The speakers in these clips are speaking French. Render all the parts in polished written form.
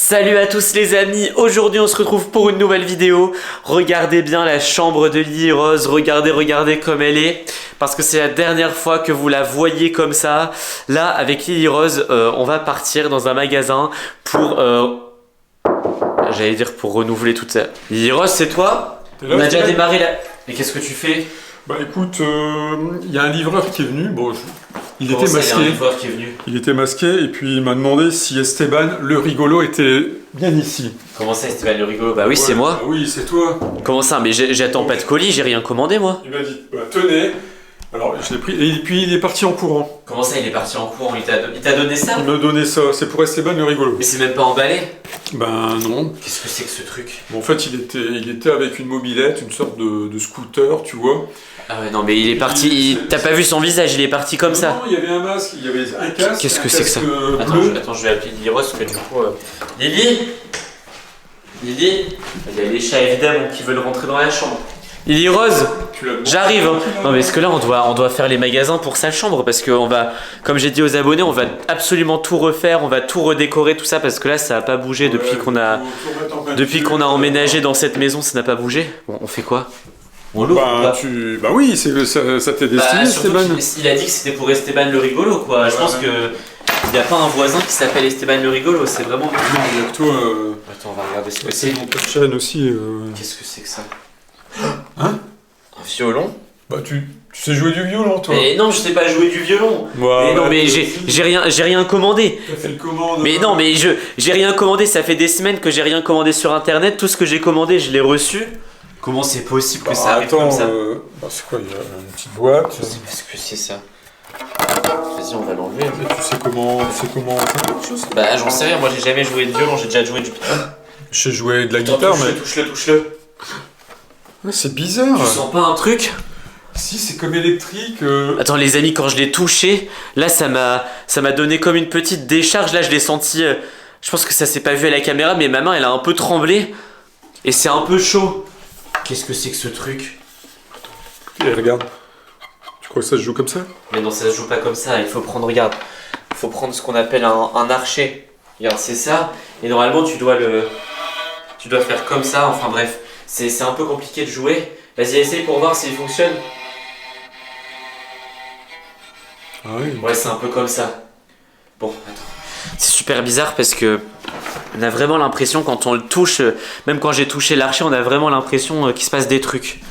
Salut à tous les amis, aujourd'hui on se retrouve pour une nouvelle vidéo. Regardez bien la chambre de Lily Rose, regardez comme elle est. Parce que c'est la dernière fois que vous la voyez comme ça. Là avec Lily Rose, on va partir dans un magasin pour... j'allais dire pour renouveler toute ça. Lily Rose, c'est toi? On a déjà démarré là. Mais qu'est-ce que tu fais? Bah écoute, il y a un livreur qui est venu, bon, il Comment était ça, masqué. il y a un livreur qui est venu? Il était masqué et puis il m'a demandé si Esteban, le rigolo, était bien ici. Comment ça, Esteban le rigolo? Bah oui, c'est moi. Bah oui, c'est toi. Comment ça? Mais j'attends pas de colis, j'ai rien commandé moi. Il m'a dit, bah tenez. Alors je l'ai pris et puis il est parti en courant. Comment ça, il est parti en courant? Il t'a donné ça? Il m'a donné ça, c'est pour Esteban le rigolo. Mais c'est même pas emballé? Ben non. Qu'est-ce que c'est que ce truc? Bon, en fait il était avec une mobilette, une sorte de scooter, tu vois. Ah ouais, non mais il est parti, t'as pas vu son visage, il est parti comme ça. Non, il y avait un masque, il y avait un casque. Qu'est-ce que c'est que ça? Attends, je vais appeler Lily Rose parce que du coup... Lily, il y a les chats évidemment qui veulent rentrer dans la chambre. Lily Rose, j'arrive hein. Non mais est-ce que là on doit faire les magasins pour sa chambre parce que on va, comme j'ai dit aux abonnés, on va absolument tout refaire, on va tout redécorer tout ça parce que là ça a pas bougé depuis qu'on a emménagé dans cette maison, ça n'a pas bougé. Bon, on fait quoi? On l'ouvre bah oui, ça t'est destiné, Esteban. Il a dit que c'était pour Esteban le rigolo quoi. Je pense que il n'y a pas un voisin qui s'appelle Esteban le rigolo, c'est vraiment... Non, toi... Attends, on va regarder ce que c'est. Mon chaîne aussi. Qu'est-ce que c'est que ça? Hein? Un violon? Bah tu sais jouer du violon toi? Mais non, je sais pas jouer du violon. Mais non, mais j'ai rien commandé. T'as fait une commande? Mais non, mais j'ai rien commandé, ça fait des semaines que j'ai rien commandé sur internet, tout ce que j'ai commandé, je l'ai reçu. Comment c'est possible que ça arrive comme ça? Bah c'est quoi, il y a une petite boîte. Je sais pas ce que c'est ça. Vas-y, on va l'enlever. Tu sais comment faire quelque chose? Bah j'en sais rien, moi j'ai jamais joué de violon, j'ai déjà joué du... Je sais jouer de la guitare, mais... Touche-le. Ouais, c'est bizarre. Tu sens pas un truc? Si, c'est comme électrique. Attends les amis, quand je l'ai touché, là ça m'a donné comme une petite décharge, là je l'ai senti... je pense que ça s'est pas vu à la caméra, mais ma main elle a un peu tremblé. Et c'est un peu chaud. Qu'est-ce que c'est que ce truc? Et regarde. Tu crois que ça se joue comme ça? Mais non, ça se joue pas comme ça, il faut prendre, regarde. Il faut prendre ce qu'on appelle un archet. Regarde, c'est ça. Et normalement tu dois faire comme ça, enfin bref. C'est un peu compliqué de jouer. Vas-y, essaye pour voir s'il fonctionne. Ah oui. Ouais, c'est un peu comme ça. Bon, attends. C'est super bizarre parce que on a vraiment l'impression quand on le touche, même quand j'ai touché l'archet, on a vraiment l'impression qu'il se passe des trucs.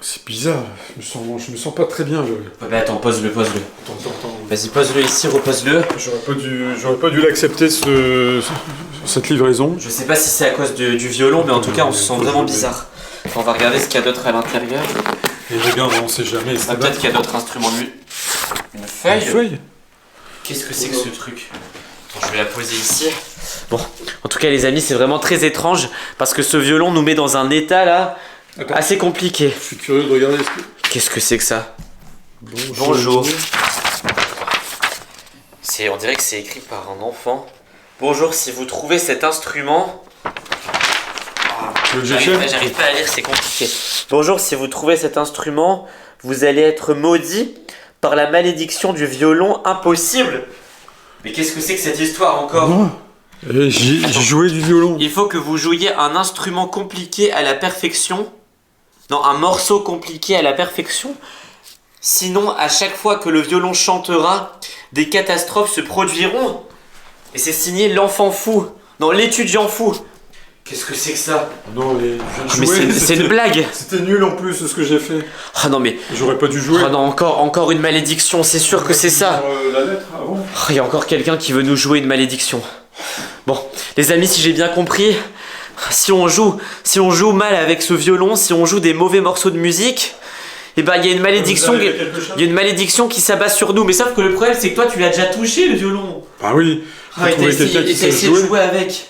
C'est bizarre, je me sens pas très bien. Ouais, bah attends, pose-le. Attends. Vas-y, pose-le ici, repose-le. J'aurais pas dû l'accepter cette livraison. Je sais pas si c'est à cause du violon, mais en tout cas, on se sent vraiment bizarre. On va regarder ce qu'il y a d'autre à l'intérieur. Et regarde, on sait jamais. Peut-être qu'il y a d'autres instruments. Une feuille. Une feuille? Qu'est-ce que c'est que ce truc? Attends, je vais la poser ici. Bon, en tout cas, les amis, c'est vraiment très étrange parce que ce violon nous met dans un état là assez compliqué. Je suis curieux de regarder Qu'est-ce que c'est que ça? Bonjour. On dirait que c'est écrit par un enfant. Bonjour, si vous trouvez cet instrument... J'arrive pas à lire, c'est compliqué. Bonjour, si vous trouvez cet instrument, vous allez être maudit par la malédiction du violon impossible. Mais qu'est-ce que c'est que cette histoire encore? J'ai joué du violon. Il faut que vous jouiez un instrument compliqué à la perfection. Non, un morceau compliqué à la perfection. Sinon, à chaque fois que le violon chantera, des catastrophes se produiront. Et c'est signé l'enfant fou. Non, l'étudiant fou. Qu'est-ce que c'est que ça? Non, mais c'est une blague. C'était nul en plus ce que j'ai fait. Ah non mais... J'aurais pas dû jouer. Ah non, encore une malédiction, c'est sûr que c'est ça. La lettre avant. Il y a encore quelqu'un qui veut nous jouer une malédiction. Bon, les amis, si j'ai bien compris, si on joue mal avec ce violon, si on joue des mauvais morceaux de musique, et ben il y a une malédiction, qui s'abat sur nous. Mais sauf que le problème c'est que toi tu l'as déjà touché le violon. Ah oui. Ah, et t'as essayé de jouer avec.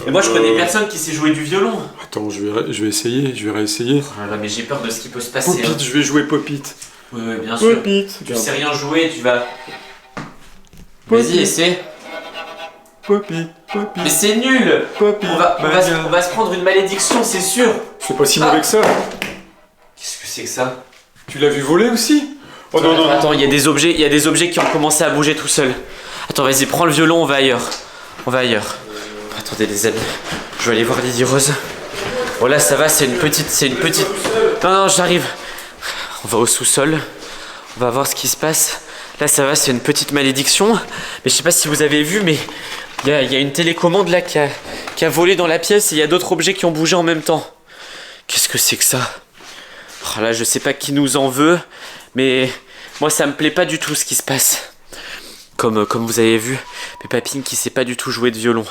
Et moi je connais personne qui sait jouer du violon. Attends, je vais essayer, je vais réessayer. Oh là, mais j'ai peur de ce qui peut se passer. Popit, je vais jouer Popit. Oui, bien sûr. Popit. Tu sais rien jouer, tu vas... Vas-y, essaie. Popit. Mais c'est nul. Popit. On va se prendre une malédiction, c'est sûr. C'est pas si mauvais que ça. Qu'est-ce que c'est que ça? Tu l'as vu voler aussi? Oh non. Attends, il y a des objets qui ont commencé à bouger tout seuls. Attends, vas-y, prends le violon, on va ailleurs. Attendez les amis, je vais aller voir Lily Rose. Bon là ça va, c'est une petite... Non, j'arrive. On va au sous-sol, on va voir ce qui se passe. Là ça va, c'est une petite malédiction. Mais je sais pas si vous avez vu, mais il y a une télécommande là qui a volé dans la pièce et il y a d'autres objets qui ont bougé en même temps. Qu'est-ce que c'est que ça? Oh là je sais pas qui nous en veut, mais moi ça me plaît pas du tout ce qui se passe. Comme vous avez vu, Peppa Pig qui sait pas du tout jouer de violon.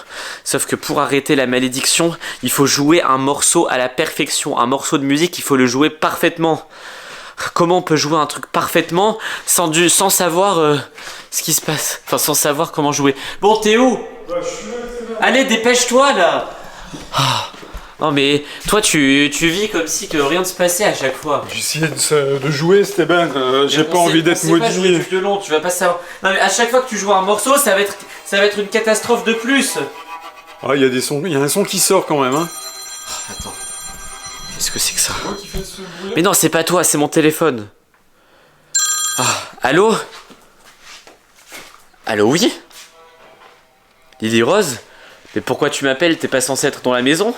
Sauf que pour arrêter la malédiction, il faut jouer un morceau à la perfection. Un morceau de musique, il faut le jouer parfaitement. Comment on peut jouer un truc parfaitement sans savoir ce qui se passe? Enfin, sans savoir comment jouer. Bon, t'es où? Allez, dépêche-toi là. Non mais toi tu vis comme si que rien ne se passait à chaque fois. J'essayais de jouer, Esteban. J'ai pas envie d'être maudit. Pas jouer du violon, tu vas pas savoir. Non mais à chaque fois que tu joues un morceau, ça va être une catastrophe de plus. Ah, il y a des sons, il y a un son qui sort quand même, hein. Attends. Qu'est-ce que c'est que ça? Mais non, c'est pas toi, c'est mon téléphone. Ah, allô? Allô, oui? Lily Rose? Mais pourquoi tu m'appelles? T'es pas censé être dans la maison?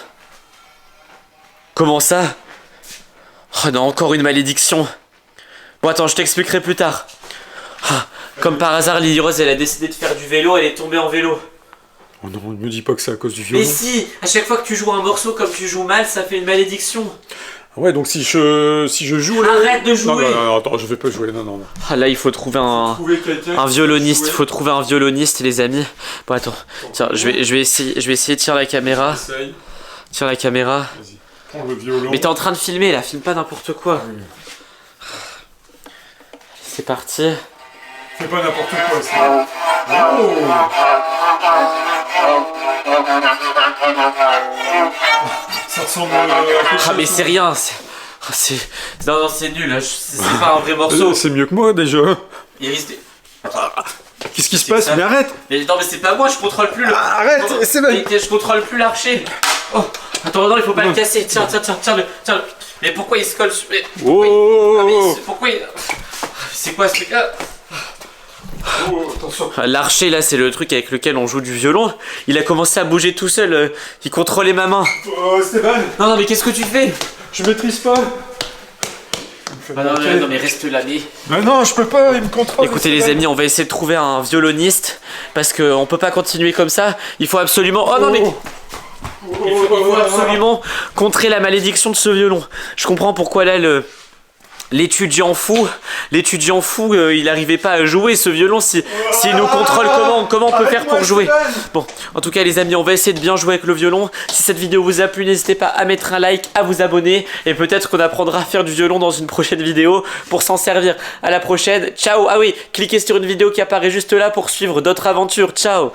Comment ça? Oh non, encore une malédiction. Bon attends, je t'expliquerai plus tard. Comme par hasard, Lily Rose, elle a décidé de faire du vélo, elle est tombée en vélo. Oh non, ne me dis pas que c'est à cause du violon. Mais si, à chaque fois que tu joues un morceau comme tu joues mal, ça fait une malédiction. Ouais, donc si je joue là... Arrête de jouer. Non, attends, je vais pas jouer, non. Ah là, il faut trouver un violoniste, faut trouver un violoniste les amis. Bon attends, tiens, je vais essayer de tirer la caméra. Essaye. Tire la caméra. Vas-y, prends le violon. Mais t'es en train de filmer là, filme pas n'importe quoi. Oui. C'est parti. Fais pas n'importe quoi, ça. Oh. Ça ressemble à quelque chose. Ah mais c'est rien, non c'est nul, c'est pas un vrai morceau. C'est mieux que moi déjà. Il risque de... Qu'est-ce qui se passe? Mais arrête. Mais non mais c'est pas moi, je contrôle plus le... Arrête, c'est bon. Je contrôle plus l'archer. Oh, attends, non il faut pas le casser, tiens-le. Mais pourquoi il se colle sur... Pourquoi il... C'est quoi ce truc là? Oh, attention. L'archer là c'est le truc avec lequel on joue du violon. Il a commencé à bouger tout seul, il contrôlait ma main. Oh Stéban. Non mais qu'est-ce que tu fais? Je maîtrise pas. Non mais reste là mais... Mais non je peux pas, il me contrôle. Écoutez les amis, on va essayer de trouver un violoniste. Parce qu'on peut pas continuer comme ça. Il faut absolument... Oh non mais... Il faut absolument contrer la malédiction de ce violon. Je comprends pourquoi là l'étudiant fou, il arrivait pas à jouer ce violon s'il nous contrôle. Comment on peut faire pour jouer? Bon, en tout cas les amis, on va essayer de bien jouer avec le violon. Si cette vidéo vous a plu, n'hésitez pas à mettre un like, à vous abonner et peut-être qu'on apprendra à faire du violon dans une prochaine vidéo pour s'en servir. À la prochaine, ciao. Ah oui, cliquez sur une vidéo qui apparaît juste là pour suivre d'autres aventures. Ciao.